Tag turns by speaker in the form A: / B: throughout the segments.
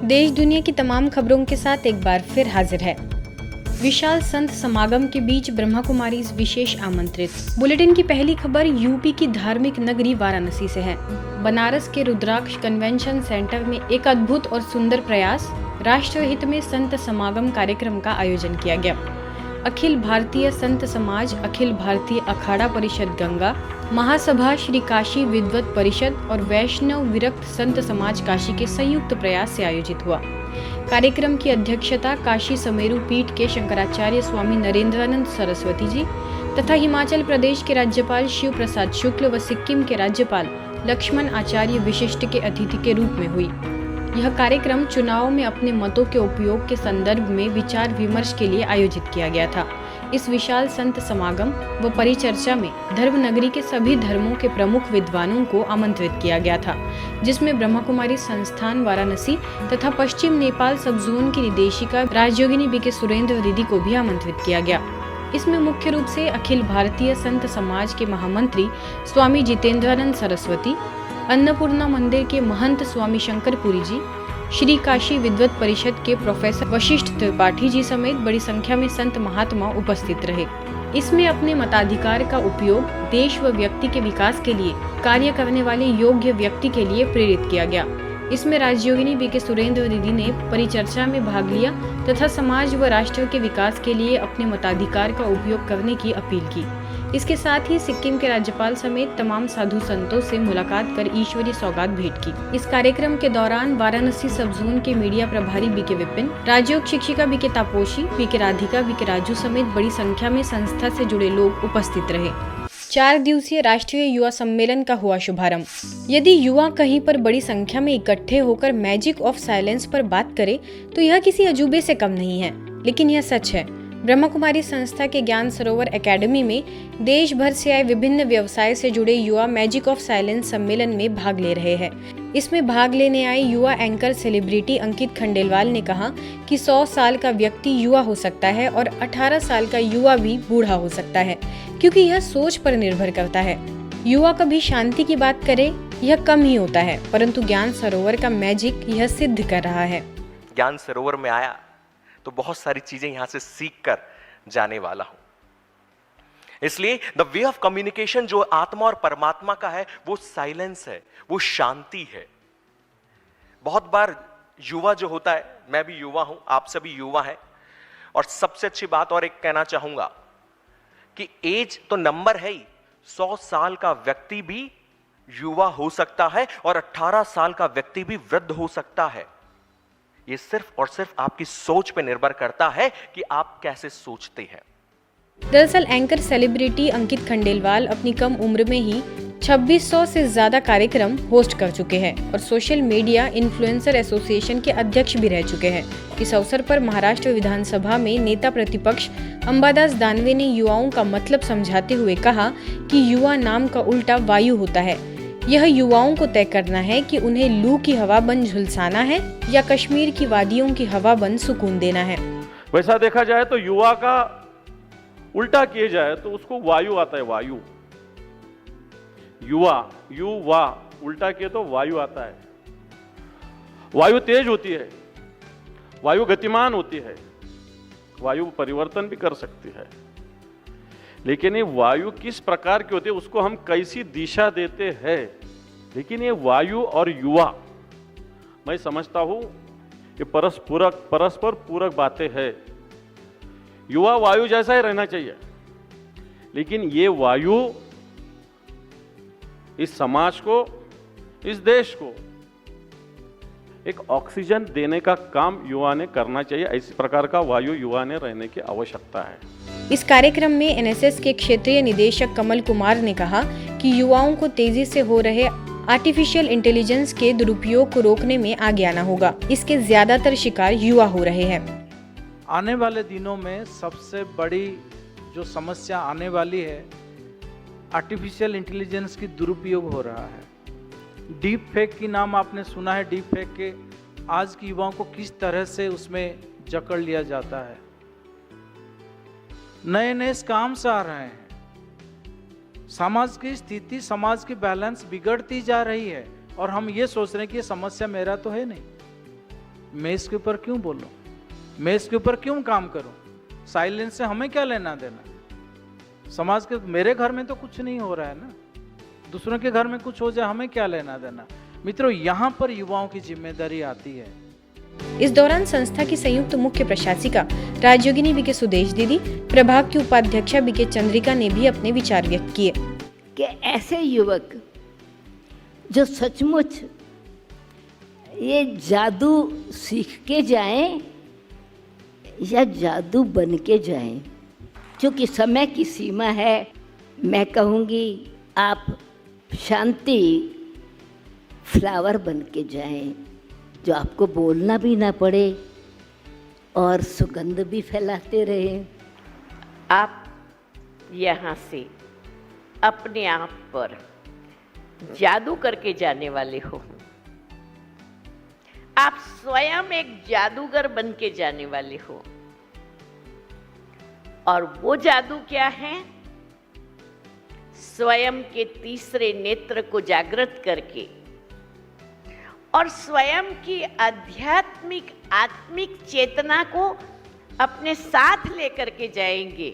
A: देश दुनिया की तमाम खबरों के साथ एक बार फिर हाजिर है। विशाल संत समागम के बीच ब्रह्मा कुमारी विशेष आमंत्रित। बुलेटिन की पहली खबर यूपी की धार्मिक नगरी वाराणसी से है। बनारस के रुद्राक्ष कन्वेंशन सेंटर में एक अद्भुत और सुंदर प्रयास, राष्ट्रहित में संत समागम कार्यक्रम का आयोजन किया गया। अखिल भारतीय संत समाज, अखिल भारतीय अखाड़ा परिषद गंगा, महासभा श्री काशी विद्वत परिषद और वैष्णव विरक्त संत समाज काशी के संयुक्त प्रयास से आयोजित हुआ। कार्यक्रम की अध्यक्षता काशी समेरु पीठ के शंकराचार्य स्वामी नरेंद्रानंद सरस्वती जी तथा हिमाचल प्रदेश के राज्यपाल शिव प्रसाद शुक्ल व सिक्किम के राज्यपाल लक्ष्मण आचार्य विशिष्ट के अतिथि के रूप में हुई। यह कार्यक्रम चुनाव में अपने मतों के उपयोग के संदर्भ में विचार विमर्श के लिए आयोजित किया गया था। इस विशाल संत समागम व परिचर्चा में धर्म नगरी के सभी धर्मों के प्रमुख विद्वानों को आमंत्रित किया गया था, जिसमें ब्रह्मा कुमारी संस्थान वाराणसी तथा पश्चिम नेपाल सब जोन की निदेशिका राजयोगिनी बी के सुरेंद्र दीदी को भी आमंत्रित किया गया। इसमें मुख्य रूप से अखिल भारतीय संत समाज के महामंत्री स्वामी जितेंद्रानंद सरस्वती, अन्नपूर्णा मंदिर के महंत स्वामी शंकरपुरी जी, श्री काशी विद्वत परिषद के प्रोफेसर वशिष्ठ त्रिपाठी जी समेत बड़ी संख्या में संत महात्मा उपस्थित रहे। इसमें अपने मताधिकार का उपयोग देश व व्यक्ति के विकास के लिए कार्य करने वाले योग्य व्यक्ति के लिए प्रेरित किया गया। इसमें राजयोगिनी बी के सुरेंद्र दीदी ने परिचर्चा में भाग लिया तथा समाज व राष्ट्र के विकास के लिए अपने मताधिकार का उपयोग करने की अपील की। इसके साथ ही सिक्किम के राज्यपाल समेत तमाम साधु संतों से मुलाकात कर ईश्वरीय सौगात भेंट की। इस कार्यक्रम के दौरान वाराणसी सब जोन के मीडिया प्रभारी बी के विपिन, राजयोग शिक्षिका बी के तापोशी, बी के राधिका, बी के राजू समेत बड़ी संख्या में संस्था से जुड़े लोग उपस्थित रहे। 4 दिवसीय राष्ट्रीय युवा सम्मेलन का हुआ शुभारंभ। यदि युवा कहीं पर बड़ी संख्या में इकट्ठे होकर मैजिक ऑफ साइलेंस पर बात करें तो यह किसी अजूबे से कम नहीं है, लेकिन यह सच है। ब्रह्मा कुमारी संस्था के ज्ञान सरोवर एकेडमी में देश भर से आए विभिन्न व्यवसाय से जुड़े युवा मैजिक ऑफ साइलेंस सम्मेलन में भाग ले रहे हैं। इसमें भाग लेने आए युवा एंकर सेलिब्रिटी अंकित खंडेलवाल ने कहा कि 100 साल का व्यक्ति युवा हो सकता है और 18 साल का युवा भी बूढ़ा हो सकता है, क्योंकि यह सोच पर निर्भर करता है। युवा कभी शांति की बात करे यह कम ही होता है, परंतु ज्ञान सरोवर का मैजिक यह सिद्ध कर रहा है।
B: ज्ञान सरोवर में आया तो बहुत सारी चीजें यहां से सीख कर जाने वाला हूं। इसलिए द वे ऑफ कम्युनिकेशन जो आत्मा और परमात्मा का है वो साइलेंस है, वो शांति है। बहुत बार युवा जो होता है, मैं भी युवा हूं, आप सभी युवा हैं, और सबसे अच्छी बात और एक कहना चाहूंगा कि एज तो नंबर है ही। 100 साल का व्यक्ति भी युवा हो सकता है और 18 साल का व्यक्ति भी वृद्ध हो सकता है। ये सिर्फ और सिर्फ आपकी सोच पे निर्भर करता है कि आप कैसे सोचते हैं।
A: दरअसल एंकर सेलिब्रिटी अंकित खंडेलवाल अपनी कम उम्र में ही 2600 से ज्यादा कार्यक्रम होस्ट कर चुके हैं और सोशल मीडिया इन्फ्लुएंसर एसोसिएशन के अध्यक्ष भी रह चुके हैं। इस अवसर पर महाराष्ट्र विधानसभा में नेता प्रतिपक्ष अंबादास दानवे ने युवाओं का मतलब समझाते हुए कहा कि युवा नाम का उल्टा वायु होता है। यह युवाओं को तय करना है कि उन्हें लू की हवा बन झुलसाना है या कश्मीर की वादियों की हवा बन सुकून देना है।
C: वैसा देखा जाए तो युवा का उल्टा किए जाए तो उसको वायु आता है। वायु, युवा उल्टा किए तो वायु आता है। वायु तेज होती है, वायु गतिमान होती है, वायु परिवर्तन भी कर सकती है, लेकिन ये वायु किस प्रकार की होती है, उसको हम कैसी दिशा देते हैं। लेकिन ये वायु और युवा, मैं समझता हूं ये परस्पर पूरक बातें हैं। युवा वायु जैसा ही रहना चाहिए, लेकिन ये वायु इस समाज को, इस देश को एक ऑक्सीजन देने का काम युवा ने करना चाहिए। इसी प्रकार का वायु युवा ने रहने की आवश्यकता है।
A: इस कार्यक्रम में एनएसएस के क्षेत्रीय निदेशक कमल कुमार ने कहा कि युवाओं को तेजी से हो रहे आर्टिफिशियल इंटेलिजेंस के दुरुपयोग को रोकने में आगे आना होगा। इसके ज्यादातर शिकार युवा हो रहे हैं।
D: आने वाले दिनों में सबसे बड़ी जो समस्या आने वाली है, आर्टिफिशियल इंटेलिजेंस की दुरुपयोग हो रहा है। डीप फेक की नाम आपने सुना है। डीप फेक के आज के युवाओं को किस तरह से उसमें जकड़ लिया जाता है। नए नए स्कैम्स आ रहे हैं। समाज की स्थिति, समाज की बैलेंस बिगड़ती जा रही है और हम ये सोच रहे हैं कि ये समस्या मेरा तो है नहीं। मैं इसके ऊपर क्यों बोलूं, मैं इसके ऊपर क्यों काम करूं? साइलेंस से हमें क्या लेना देना? समाज के, मेरे घर में तो कुछ नहीं हो रहा है ना, दूसरों के घर में कुछ हो जाए हमें क्या लेना देना? मित्रों, यहाँ पर युवाओं की जिम्मेदारी आती है।
A: इस दौरान संस्था की संयुक्त मुख्य प्रशासिका राजयोगिनी बीके सुदेश दीदी, प्रभाग की उपाध्यक्षा बीके चंद्रिका ने भी अपने विचार व्यक्त किए
E: कि ऐसे युवक जो सचमुच ये जादू सीख के जाएं या जादू बन के जाएं, क्योंकि समय की सीमा है। मैं कहूँगी आप शांति फ्लावर बन के जाएं, जो आपको बोलना भी ना पड़े और सुगंध भी फैलाते रहे।
F: आप यहाँ से अपने आप पर जादू करके जाने वाले हो। आप स्वयं एक जादूगर बन के जाने वाले हो। और वो जादू क्या है? स्वयं के तीसरे नेत्र को जागृत करके और स्वयं की आध्यात्मिक आत्मिक चेतना को अपने साथ लेकर के जाएंगे।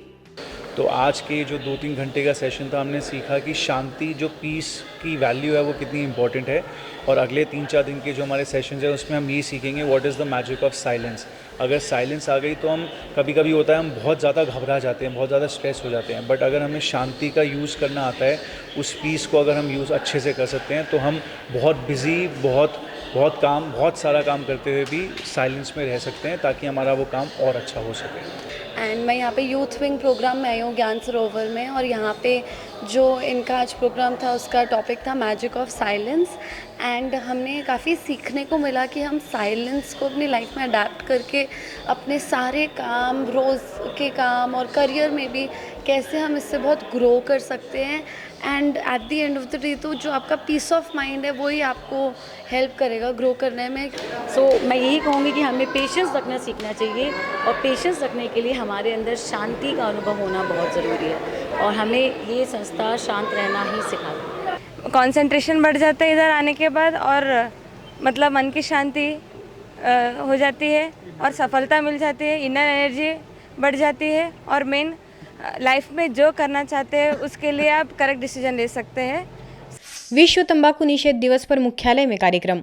G: तो आज के जो 2-3 घंटे का सेशन था, हमने सीखा कि शांति, जो पीस की वैल्यू है वो कितनी इंपॉर्टेंट है। और अगले 3-4 दिन के जो हमारे सेशंस हैं उसमें हम ये सीखेंगे what is the magic of silence. अगर साइलेंस आ गई तो हम कभी कभी होता है हम बहुत ज़्यादा घबरा जाते हैं, बहुत ज़्यादा स्ट्रेस हो जाते हैं, बट अगर हमें शांति का यूज़ करना आता है, उस पीस को अगर हम यूज़ अच्छे से कर सकते हैं, तो हम बहुत बिजी, बहुत सारा काम करते हुए भी साइलेंस में रह सकते हैं, ताकि हमारा वो काम और अच्छा हो सके।
H: एंड मैं यहाँ पे यूथ विंग प्रोग्राम में आई हूँ ज्ञान सरोवर में, और यहाँ पे जो इनका आज प्रोग्राम था उसका टॉपिक था मैजिक ऑफ साइलेंस। एंड हमने काफ़ी सीखने को मिला कि हम साइलेंस को अपनी लाइफ में अडेप्ट करके अपने सारे काम, रोज़ के काम और करियर में भी कैसे हम इससे बहुत ग्रो कर सकते हैं। And at the end of the day तो जो आपका पीस ऑफ माइंड है वही आपको हेल्प करेगा ग्रो करने में।
I: सो मैं यही कहूँगी कि हमें पेशेंस रखना सीखना चाहिए, और पेशेंस रखने के लिए हमारे अंदर शांति का अनुभव होना बहुत ज़रूरी है, और हमें ये संस्था शांत रहना ही सिखाती है।
J: कंसंट्रेशन बढ़ जाता है इधर आने के बाद, और मतलब मन की शांति हो जाती है और सफलता मिल जाती है, इनर एनर्जी बढ़ जाती है, और मेन लाइफ में जो करना चाहते हैं उसके लिए आप करेक्ट डिसीजन ले सकते हैं।
A: विश्व तंबाकू निषेध दिवस पर मुख्यालय में कार्यक्रम।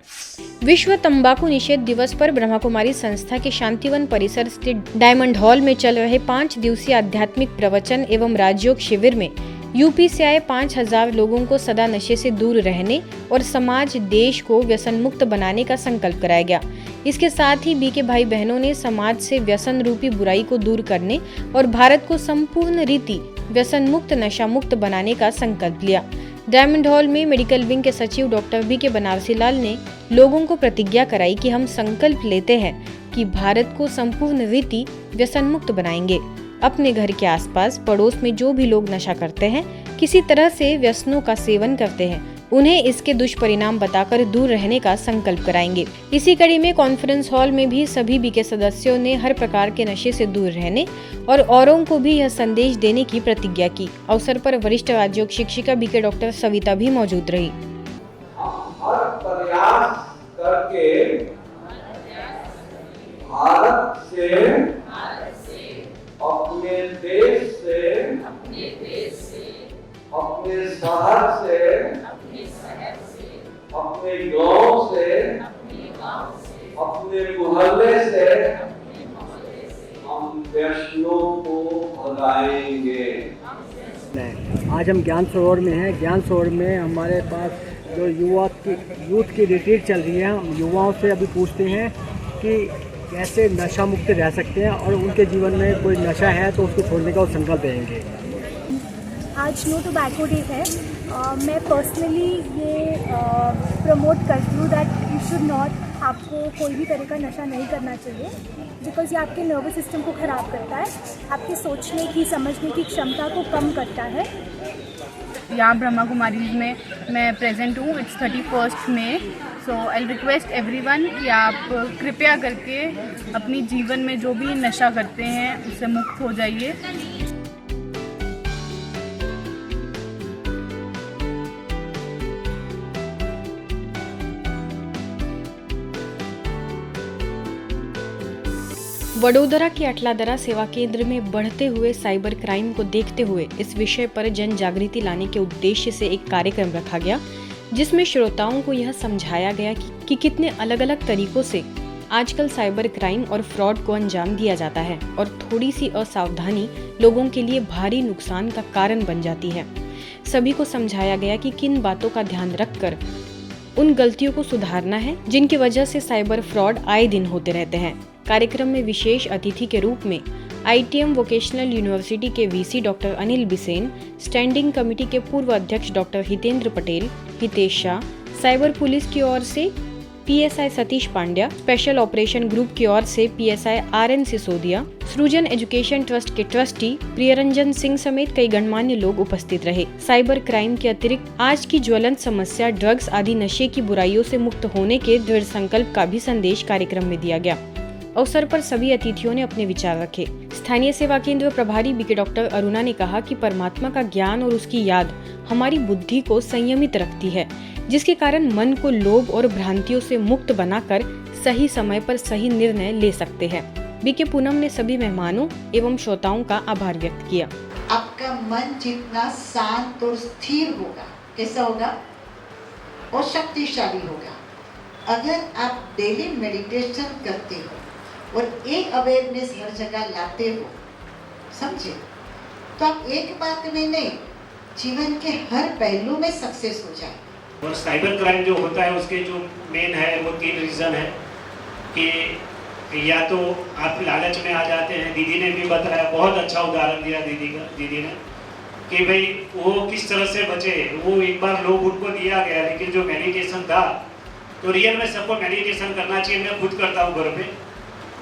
A: विश्व तंबाकू निषेध दिवस पर ब्रह्मा कुमारी संस्था के शांतिवन परिसर स्थित डायमंड हॉल में चल रहे 5 दिवसीय आध्यात्मिक प्रवचन एवं राजयोग शिविर में यूपी से आए 5000 लोगों को सदा नशे से दूर रहने और समाज देश को व्यसन मुक्त बनाने का संकल्प कराया गया। इसके साथ ही बीके भाई बहनों ने समाज से व्यसन रूपी बुराई को दूर करने और भारत को संपूर्ण रीति व्यसन मुक्त नशा मुक्त बनाने का संकल्प लिया। डायमंड हॉल में मेडिकल विंग के सचिव डॉक्टर बीके बनारसी लाल ने लोगों को प्रतिज्ञा कराई कि हम संकल्प लेते हैं कि भारत को संपूर्ण रीति व्यसन मुक्त बनाएंगे। अपने घर के आसपास पड़ोस में जो भी लोग नशा करते हैं, किसी तरह से व्यसनों का सेवन करते हैं, उन्हें इसके दुष्परिणाम बताकर दूर रहने का संकल्प कराएंगे। इसी कड़ी में कॉन्फ्रेंस हॉल में भी सभी बीके सदस्यों ने हर प्रकार के नशे से दूर रहने और औरों को भी यह संदेश देने की प्रतिज्ञा की। अवसर पर वरिष्ठ राजयोग शिक्षिका बीके डॉक्टर सविता भी मौजूद रही।
K: हर प्रयास करके भारत से, अपने देश से, अपने शहर से, अपने गांव से, अपने मोहल्ले से हम व्यसनों को भगाएंगे।
L: आज हम ज्ञान सरोवर में हैं। ज्ञान सरोवर में हमारे पास जो यूथ की रिट्रीट चल रही है, हम युवाओं से अभी पूछते हैं कि कैसे नशा मुक्त रह सकते हैं, और उनके जीवन में कोई नशा है तो उसको छोड़ने का संकल्प लेंगे।
M: आज नो टोबैको डे है। मैं पर्सनली ये प्रमोट करती हूँ दैट यू शुड नॉट, आपको कोई भी तरह का नशा नहीं करना चाहिए, बिकॉज ये आपके नर्वस सिस्टम को ख़राब करता है, आपके सोचने की समझने की क्षमता को कम करता है।
J: यहाँ ब्रह्मा कुमारीज में मैं प्रेजेंट हूँ। इट्स 31 मई, सो आई रिक्वेस्ट एवरीवन कि आप कृपया करके अपनी जीवन में जो भी नशा करते हैं उससे मुक्त हो जाइए।
A: वडोदरा के अटलादरा सेवा केंद्र में बढ़ते हुए साइबर क्राइम को देखते हुए इस विषय पर जन जागृति लाने के उद्देश्य से एक कार्यक्रम रखा गया, जिसमें श्रोताओं को यह समझाया गया कि कितने अलग अलग तरीकों से आजकल साइबर क्राइम और फ्रॉड को अंजाम दिया जाता है और थोड़ी सी असावधानी लोगों के लिए भारी नुकसान का कारण बन जाती है। सभी को समझाया गया कि किन बातों का ध्यान रखकर उन गलतियों को सुधारना है जिनकी वजह से साइबर फ्रॉड आए दिन होते रहते हैं। कार्यक्रम में विशेष अतिथि के रूप में ITM वोकेशनल यूनिवर्सिटी के VC doctor Anil Bisen, standing committee के पूर्व अध्यक्ष doctor Hitendra Patel, Hitesh Shah, cyber police की ओर से PSI Satish Pandya, special operation group की ओर से PSI RN सिसोदिया, सृजन एजुकेशन ट्रस्ट के ट्रस्टी प्रियरंजन सिंह समेत कई गणमान्य लोग उपस्थित रहे। साइबर क्राइम के अतिरिक्त आज की ज्वलंत समस्या ड्रग्स आदि नशे की बुराइयों से मुक्त होने के दृढ़ संकल्प का भी संदेश कार्यक्रम में दिया गया। अवसर पर सभी अतिथियों ने अपने विचार रखे। स्थानीय सेवा केंद्र प्रभारी बीके डॉक्टर अरुणा ने कहा कि परमात्मा का ज्ञान और उसकी याद हमारी बुद्धि को संयमित रखती है, जिसके कारण मन को लोभ और भ्रांतियों से मुक्त बनाकर सही समय पर सही निर्णय ले सकते हैं। बीके पूनम ने सभी मेहमानों एवं श्रोताओं का आभार व्यक्त किया।
N: आपका मन जितना शांत और स्थिर होगा, कैसा होगा? और शक्तिशाली होगा। अगर आप डेली मेडिटेशन करते हो और एक अवेयरनेस हर जगह लाते हो, समझे, तो आप एक बात में नहीं, जीवन के हर पहलू में सक्सेस हो जाए।
O: और साइबर क्राइम जो होता है उसके जो मेन है वो 3 रीज़न है कि या तो आप लालच में आ जाते हैं। दीदी ने भी बताया, बहुत अच्छा उदाहरण दिया दीदी ने कि भाई वो किस तरह से बचे। वो एक बार लोग उनको दिया गया, लेकिन जो मेडिटेशन था, तो रियल में सबको मेडिटेशन करना चाहिए। मैं खुद करता हूँ घर पे,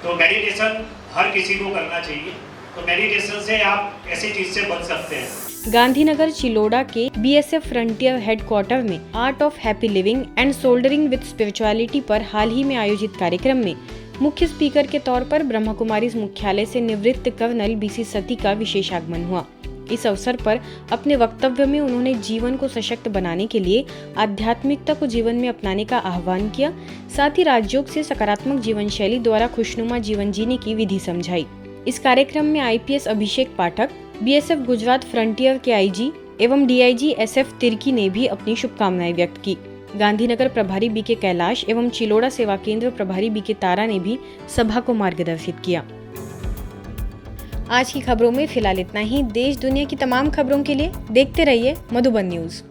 O: तो मेडिटेशन हर किसी को करना चाहिए। तो मेडिटेशन से आप ऐसी चीज से बच सकते हैं।
A: गांधीनगर चिलोड़ा के BSF फ्रंटियर हेडक्वार्टर में art of happy living and soldering with spirituality पर हाल ही में आयोजित कार्यक्रम में मुख्य स्पीकर के तौर पर ब्रह्मा कुमारीज मुख्यालय से निवृत्त कर्नल BC सती का विशेष आगमन हुआ। इस अवसर पर अपने वक्तव्य में उन्होंने जीवन को सशक्त बनाने के लिए आध्यात्मिकता को जीवन में अपनाने का आह्वान किया। साथ ही राजयोग से सकारात्मक जीवन शैली द्वारा खुशनुमा जीवन जीने की विधि समझाई। इस कार्यक्रम में IPS अभिषेक पाठक, BSF गुजरात फ्रंटियर के IG एवं DIG SF तिर्की ने भी अपनी शुभकामनाएं व्यक्त की। गांधीनगर प्रभारी BK कैलाश एवं चिलोड़ा सेवा केंद्र प्रभारी BK तारा ने भी सभा को मार्गदर्शित किया। आज की खबरों में फिलहाल इतना ही। देश दुनिया की तमाम खबरों के लिए देखते रहिए मधुबन न्यूज।